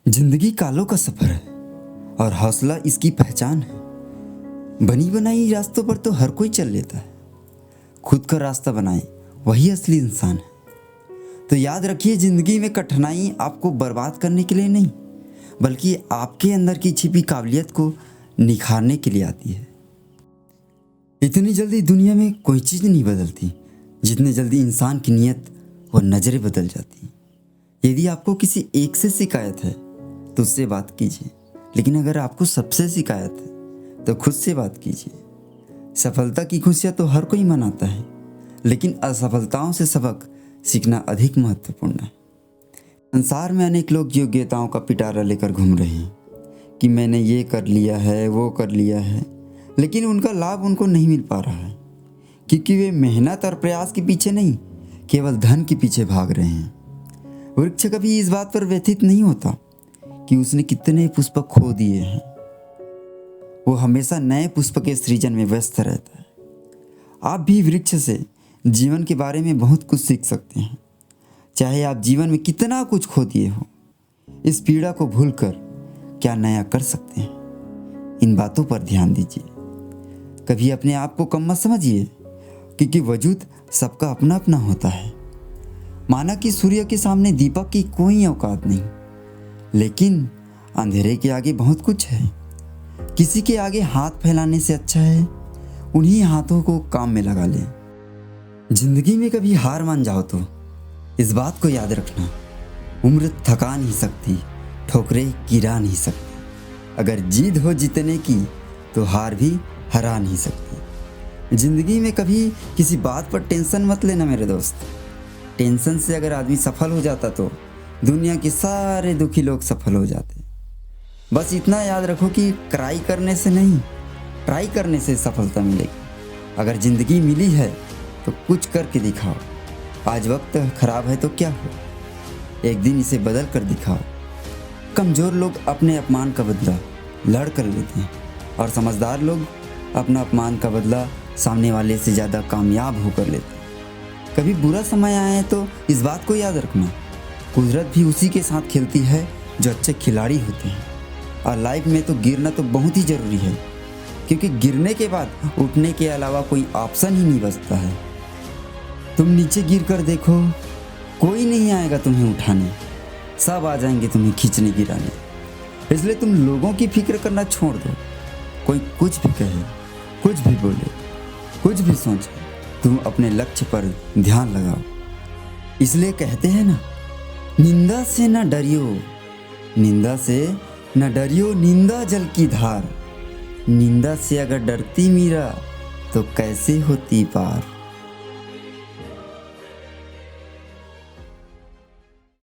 जिंदगी कालों का सफर है और हौसला इसकी पहचान है। बनी बनाई रास्तों पर तो हर कोई चल लेता है, खुद का रास्ता बनाए वही असली इंसान है। तो याद रखिए, जिंदगी में कठिनाई आपको बर्बाद करने के लिए नहीं, बल्कि आपके अंदर की छिपी काबिलियत को निखारने के लिए आती है। इतनी जल्दी दुनिया में कोई चीज़ नहीं बदलती जितनी जल्दी इंसान की नीयत और नज़रें बदल जाती। यदि आपको किसी एक से शिकायत है तो उससे बात कीजिए, लेकिन अगर आपको सबसे शिकायत है तो खुद से बात कीजिए। सफलता की खुशियाँ तो हर कोई मनाता है, लेकिन असफलताओं से सबक सीखना अधिक महत्वपूर्ण है। संसार में अनेक लोग योग्यताओं का पिटारा लेकर घूम रहे हैं कि मैंने ये कर लिया है, वो कर लिया है, लेकिन उनका लाभ उनको नहीं मिल पा रहा है, क्योंकि वे मेहनत और प्रयास के पीछे नहीं, केवल धन के पीछे भाग रहे हैं। वृक्ष कभी इस बात पर व्यथित नहीं होता कि उसने कितने पुष्प खो दिए हैं, वो हमेशा नए पुष्प के सृजन में व्यस्त रहता है। आप भी वृक्ष से जीवन के बारे में बहुत कुछ सीख सकते हैं। चाहे आप जीवन में कितना कुछ खो दिए हो, इस पीड़ा को भूलकर क्या नया कर सकते हैं, इन बातों पर ध्यान दीजिए। कभी अपने आप को कम मत समझिए, क्योंकि वजूद सबका अपना अपना होता है। माना कि सूर्य के सामने दीपक की कोई औकात नहीं, लेकिन अंधेरे के आगे बहुत कुछ है। किसी के आगे हाथ फैलाने से अच्छा है उन्हीं हाथों को काम में लगा लें। जिंदगी में कभी हार मान जाओ तो इस बात को याद रखना, उम्र थका नहीं सकती, ठोकरें गिरा नहीं सकती। अगर जीत हो जीतने की तो हार भी हरा नहीं सकती। जिंदगी में कभी किसी बात पर टेंशन मत लेना मेरे दोस्त। टेंशन से अगर आदमी सफल हो जाता तो दुनिया के सारे दुखी लोग सफल हो जाते। बस इतना याद रखो कि क्राई करने से नहीं, ट्राई करने से सफलता मिलेगी। अगर ज़िंदगी मिली है तो कुछ करके दिखाओ। आज वक्त खराब है तो क्या हो, एक दिन इसे बदल कर दिखाओ। कमज़ोर लोग अपने अपमान का बदला लड़ कर लेते हैं, और समझदार लोग अपना अपमान का बदला सामने वाले से ज़्यादा कामयाब होकर लेते हैं। कभी बुरा समय आए तो इस बात को याद रखना, कुदरत भी उसी के साथ खेलती है जो अच्छे खिलाड़ी होते हैं। और लाइफ में तो गिरना तो बहुत ही ज़रूरी है, क्योंकि गिरने के बाद उठने के अलावा कोई ऑप्शन ही नहीं बचता है। तुम नीचे गिर कर देखो, कोई नहीं आएगा तुम्हें उठाने, सब आ जाएंगे तुम्हें खींचने गिराने। इसलिए तुम लोगों की फिक्र करना छोड़ दो। कोई कुछ भी कहे, कुछ भी बोले, कुछ भी सोचे, तुम अपने लक्ष्य पर ध्यान लगाओ। इसलिए कहते हैं ना, निंदा से न डरियो, निंदा से न डरियो, निंदा जल की धार। निंदा से अगर डरती मीरा तो कैसे होती पार।